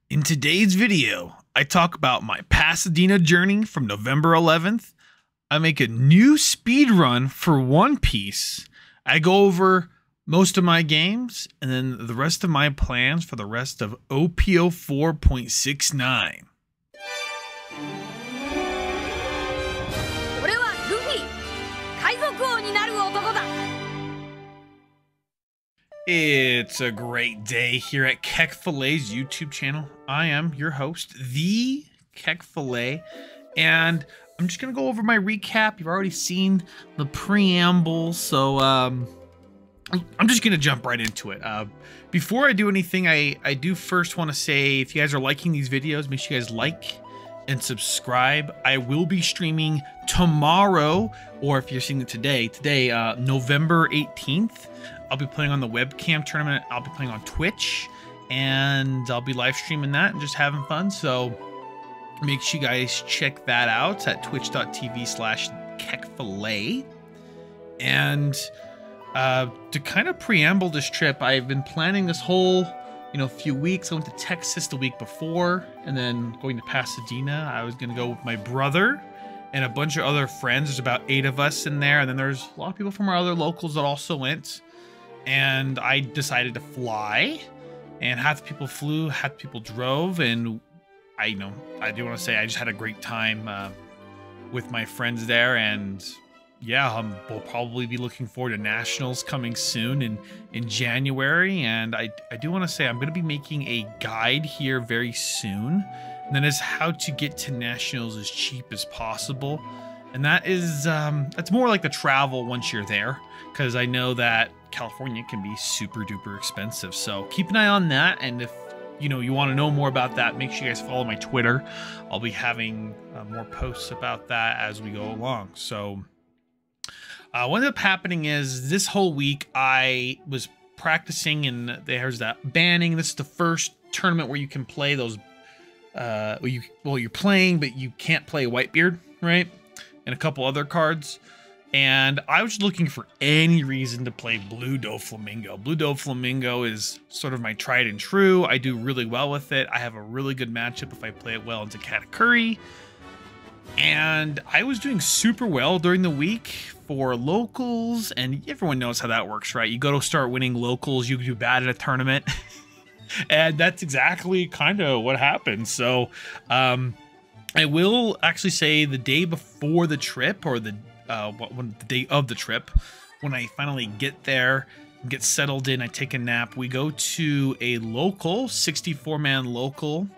In today's video, I talk about my Pasadena journey from November 11th. I make a new speed run for One Piece. I go over most of my games and then the rest of my plans for the rest of OPO 4.69. It's a great day here at KEKFILA's YouTube channel. I am your host, the KEKFILA, and I'm just gonna go over my recap. You've already seen the preamble, so I'm just gonna jump right into it. Before I do anything, I do first want to say, if you guys are liking these videos, make sure you guys like and subscribe. I will be streaming tomorrow, or if you're seeing it today, November 18th. I'll be playing on the webcam tournament. I'll be playing on Twitch, and I'll be live streaming that and just having fun. So make sure you guys check that out at twitch.tv/KEKFILA. And to kind of preamble this trip, I've been planning this whole few weeks. I went to Texas the week before, and then going to Pasadena. I was going to go with my brother and a bunch of other friends. There's about 8 of us in there, and then there's a lot of people from our other locals that also went. And I decided to fly, and half the people flew, half the people drove, and I do want to say I just had a great time with my friends there. And yeah, we'll probably be looking forward to Nationals coming soon in January. And I do want to say I'm going to be making a guide here very soon, and that is how to get to Nationals as cheap as possible. And that is that's more like the travel once you're there, because I know that California can be super duper expensive. So keep an eye on that, and if you want to know more about that, make sure you guys follow my Twitter. I'll be having more posts about that as we go along. So what ended up happening is this whole week I was practicing, and there's that banning. This is the first tournament where you can play those you're playing, but you can't play Whitebeard, right? And a couple other cards. And I was looking for any reason to play Blue Doflamingo. Blue Doflamingo is sort of my tried and true. I do really well with it. I have a really good matchup if I play it well into Katakuri. And I was doing super well during the week for locals, and everyone knows how that works, right? You go to start winning locals, you do bad at a tournament. And that's exactly kind of what happened. So I will actually say the day before the trip, or the day of the trip, when I finally get there and get settled in, I take a nap, we go to a local 64-man local,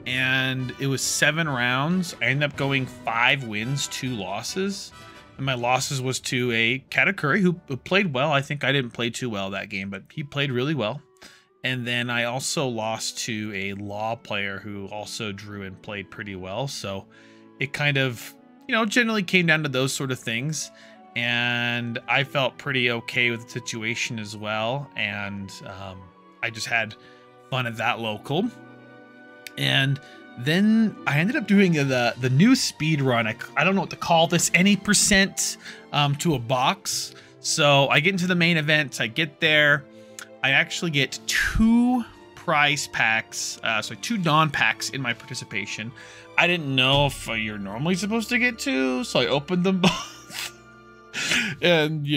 and it was 7 rounds. I ended up going 5 wins, 2 losses, and my losses was to a Katakuri who played well. I think I didn't play too well that game, but he played really well. And then I also lost to a Law player who also drew and played pretty well. So it kind of generally came down to those sort of things, and I felt pretty okay with the situation as well. And I just had fun at that local. And then I ended up doing the new speed run. I don't know what to call this, any percent to a box. So I get into the main event, I get there, I actually get 2 prize packs, so 2 Dawn packs in my participation. I didn't know if you're normally supposed to get 2, so I opened them both. And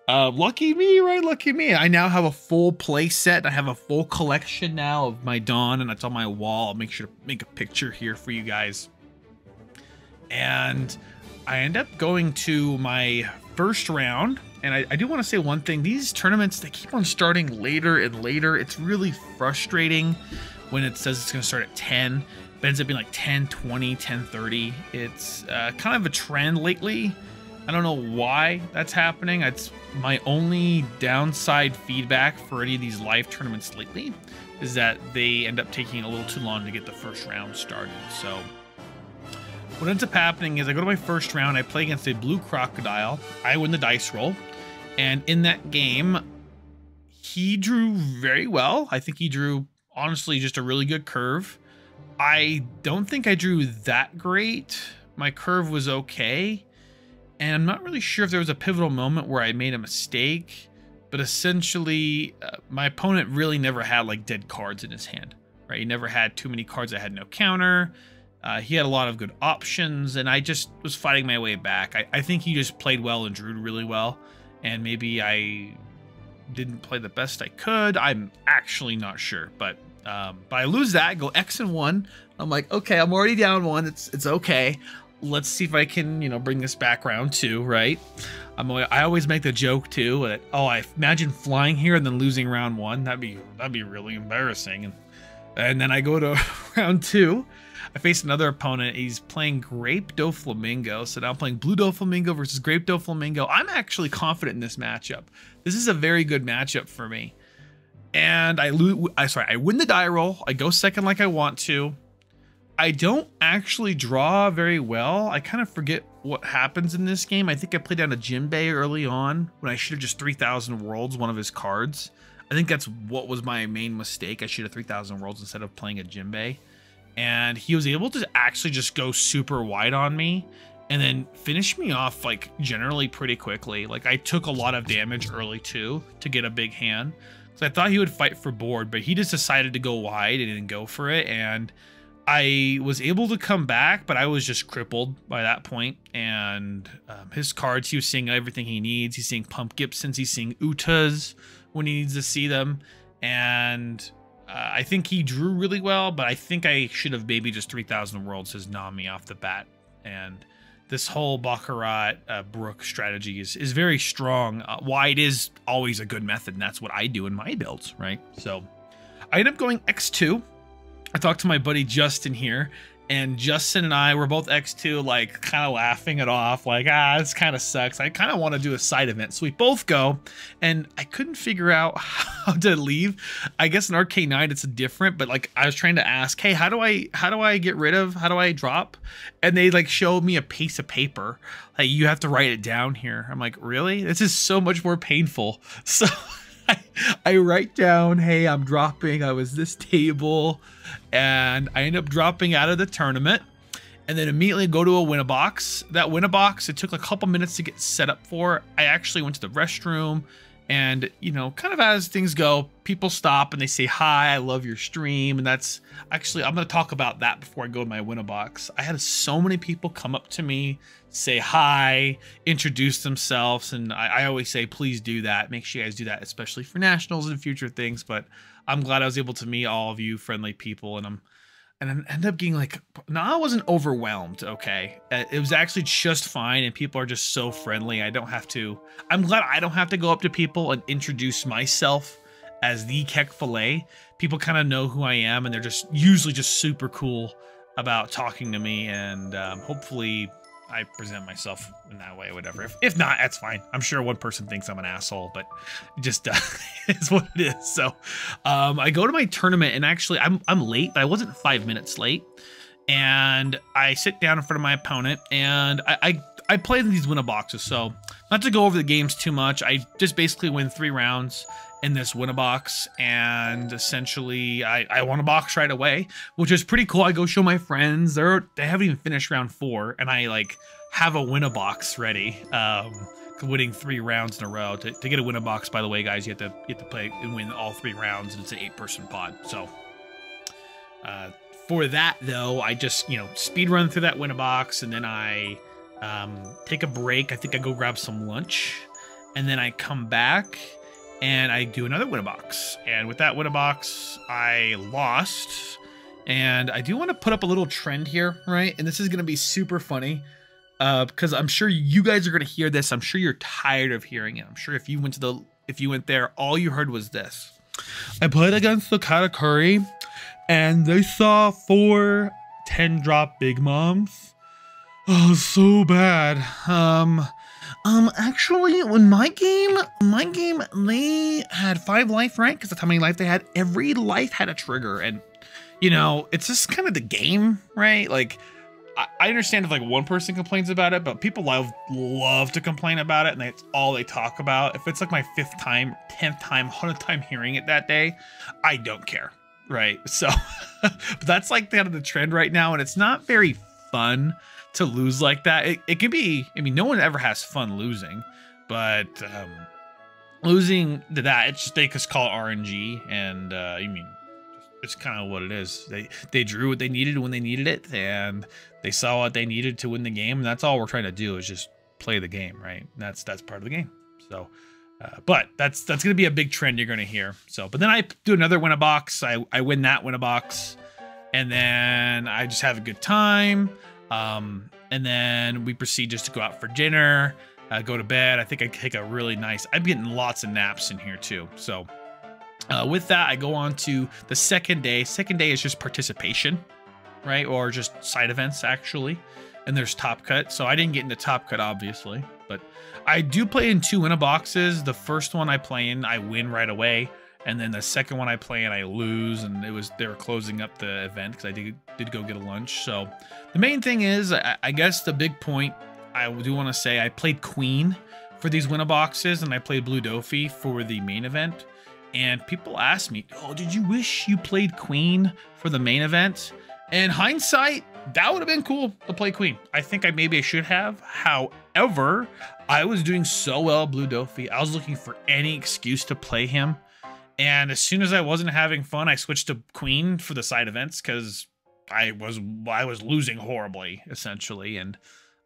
lucky me, right? Lucky me. I now have a full play set. I have a full collection now of my Dawn, and it's on my wall. I'll make sure to make a picture here for you guys. And I end up going to my first round. And I do want to say one thing. These tournaments, they keep on starting later and later. It's really frustrating when it says it's going to start at 10. It ends up being like 10:20, 10:30. It's kind of a trend lately. I don't know why that's happening. It's my only downside feedback for any of these live tournaments lately is that they end up taking a little too long to get the first round started. So what ends up happening is I go to my first round. I play against a blue crocodile. I win the dice roll. And in that game, he drew very well. I think he drew, honestly, just a really good curve. I don't think I drew that great. My curve was okay. And I'm not really sure if there was a pivotal moment where I made a mistake. But essentially, my opponent really never had like dead cards in his hand. right? He never had too many cards that had no counter. He had a lot of good options, and I just was fighting my way back. I think he just played well and drew really well, and maybe I didn't play the best I could. I'm actually not sure, but I lose that, go X and 1. I'm like, okay, I'm already down 1. It's okay. Let's see if I can, you know, bring this back round 2, right? I always make the joke too that, oh, I imagine flying here and then losing round 1. That'd be really embarrassing. And then I go to round 2. I face another opponent. He's playing Grape Doflamingo. So now I'm playing Blue Doflamingo versus Grape Doflamingo. I'm actually confident in this matchup. This is a very good matchup for me. And I win the die roll. I go second like I want to. I don't actually draw very well. I kind of forget what happens in this game. I think I played down a Jinbei early on when I should have just 3,000 Worlds one of his cards. I think that's what was my main mistake. I should have 3,000 Worlds instead of playing a Jinbei. And he was able to actually just go super wide on me and then finish me off like generally pretty quickly. Like I took a lot of damage early too to get a big hand. So I thought he would fight for board, but he just decided to go wide and didn't go for it. And I was able to come back, but I was just crippled by that point. And his cards, he was seeing everything he needs. He's seeing Pump Gibsons. He's seeing Utas when he needs to see them. And I think he drew really well, but I think I should have maybe just 3,000 Worlds his Nami off the bat. And this whole Baccarat Brook strategy is very strong. Wide is always a good method, and that's what I do in my builds, right? So I end up going X2. I talked to my buddy Justin here, and Justin and I were both X2, like kind of laughing it off, like, this kind of sucks. I kind of want to do a side event. So we both go, and I couldn't figure out how to leave. I guess in RK9 it's different, but like I was trying to ask, hey, how do I get rid of, how do I drop? And they like showed me a piece of paper. Like you have to write it down here. I'm like, really? This is so much more painful. So I write down, hey, I'm dropping. I was this table. And I end up dropping out of the tournament and then immediately go to a win-a-box. That win-a-box, it took a couple minutes to get set up for. I actually went to the restroom and, you know, kind of as things go, people stop and they say, hi, I love your stream. And that's actually, I'm going to talk about that before I go to my win-a-box. I had so many people come up to me, say hi, introduce themselves. And I always say, please do that. Make sure you guys do that, especially for nationals and future things. But I'm glad I was able to meet all of you friendly people, and I ended up getting like, no, I wasn't overwhelmed. Okay. It was actually just fine. And people are just so friendly. I'm glad I don't have to go up to people and introduce myself as the KEKFILA. People kind of know who I am, and they're just usually just super cool about talking to me. And hopefully I present myself in that way, whatever. If not, that's fine. I'm sure one person thinks I'm an asshole, but it just is what it is. So I go to my tournament, and actually I'm late, but I wasn't 5 minutes late. And I sit down in front of my opponent, and I play these win-a-boxes. So not to go over the games too much, I just basically win 3 rounds in this win-a-box, and essentially I won a box right away, which is pretty cool. I go show my friends. They haven't even finished round 4, and I like have a win-a-box ready, winning 3 rounds in a row. To get a win-a-box, by the way, guys, you have to play and win all 3 rounds, and it's an 8-person pod. So for that though, I just, you know, speed run through that win-a-box, and then I take a break. I think I go grab some lunch, and then I come back and I do another win-a-box. And with that win-a-box, I lost. And I do want to put up a little trend here, right? And this is going to be super funny because I'm sure you guys are going to hear this. I'm sure you're tired of hearing it. I'm sure if you went there, all you heard was this. I played against the Katakuri, and they saw 4 10-drop Big Moms. Oh, so bad. Actually, in my game, they had 5 life, right? Because that's how many life they had. Every life had a trigger, and you know, it's just kind of the game, right? Like, I understand if like one person complains about it, but people love to complain about it, and that's all they talk about. If it's like my 5th time, 10th time, 100th time hearing it that day, I don't care, right? So, but that's like kind of the trend right now, and it's not very fun to lose like that. It can be, I mean, no one ever has fun losing, but losing to that, it's just, they just call it RNG, and I mean, it's kind of what it is. They drew what they needed when they needed it, and they saw what they needed to win the game, and that's all we're trying to do is just play the game, right? And that's part of the game. So, but that's going to be a big trend you're going to hear. So, but then I do another win-a-box. I win that win-a-box, and then I just have a good time. And then we proceed just to go out for dinner, go to bed. I think I take a really nice, I'm getting lots of naps in here too. So with that, I go on to the second day. Second day is just participation, right? Or just side events actually. And there's Top Cut. So I didn't get into Top Cut obviously, but I do play in 2 win-a-boxes. The first one I play in, I win right away. And then the second one I play and I lose, and they were closing up the event because I did go get a lunch. So the main thing is, I guess the big point I do want to say, I played Queen for these win-a-boxes and I played Blue Doffy for the main event. And people ask me, oh, did you wish you played Queen for the main event? In hindsight, that would have been cool to play Queen. I think maybe I should have. However, I was doing so well Blue Doffy. I was looking for any excuse to play him. And as soon as I wasn't having fun, I switched to Queen for the side events because I was losing horribly, essentially. And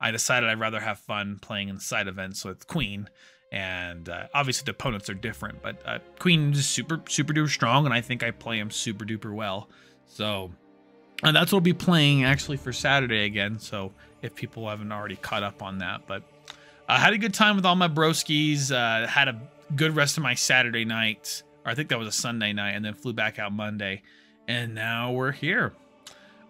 I decided I'd rather have fun playing in side events with Queen. And obviously the opponents are different, but Queen is super duper strong, and I think I play him super duper well. So that's what I'll be playing actually for Saturday again. So if people haven't already caught up on that, but I had a good time with all my broskies. Had a good rest of my Saturday night. Or I think that was a Sunday night, and then flew back out Monday, and now we're here.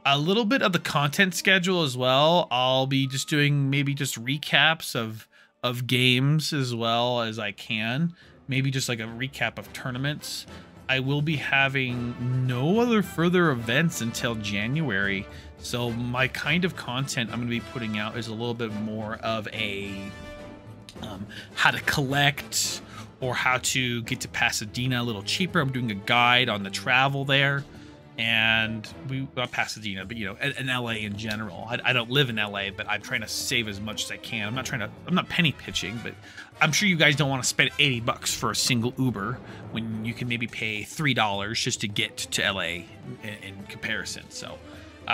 A little bit of the content schedule as well. I'll be just doing maybe just recaps of games as well as I can. Maybe just like a recap of tournaments. I will be having no other further events until January. So my kind of content I'm going to be putting out is a little bit more of a how to collect, or how to get to Pasadena a little cheaper. I'm doing a guide on the travel there, and not Pasadena, but you know, in LA in general. I don't live in LA, but I'm trying to save as much as I can. I'm not penny pitching, but I'm sure you guys don't want to spend $80 for a single Uber when you can maybe pay $3 just to get to LA in comparison. So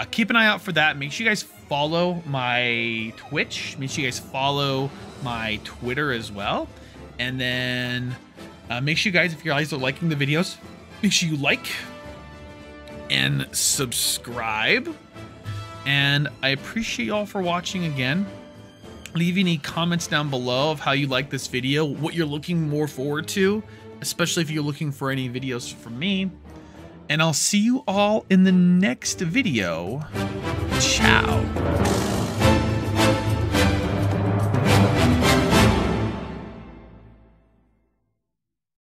keep an eye out for that. Make sure you guys follow my Twitch. Make sure you guys follow my Twitter as well. And then make sure you guys, if you guys are liking the videos, make sure you like and subscribe. And I appreciate y'all for watching again. Leave any comments down below of how you like this video, what you're looking more forward to, especially if you're looking for any videos from me. And I'll see you all in the next video. Ciao.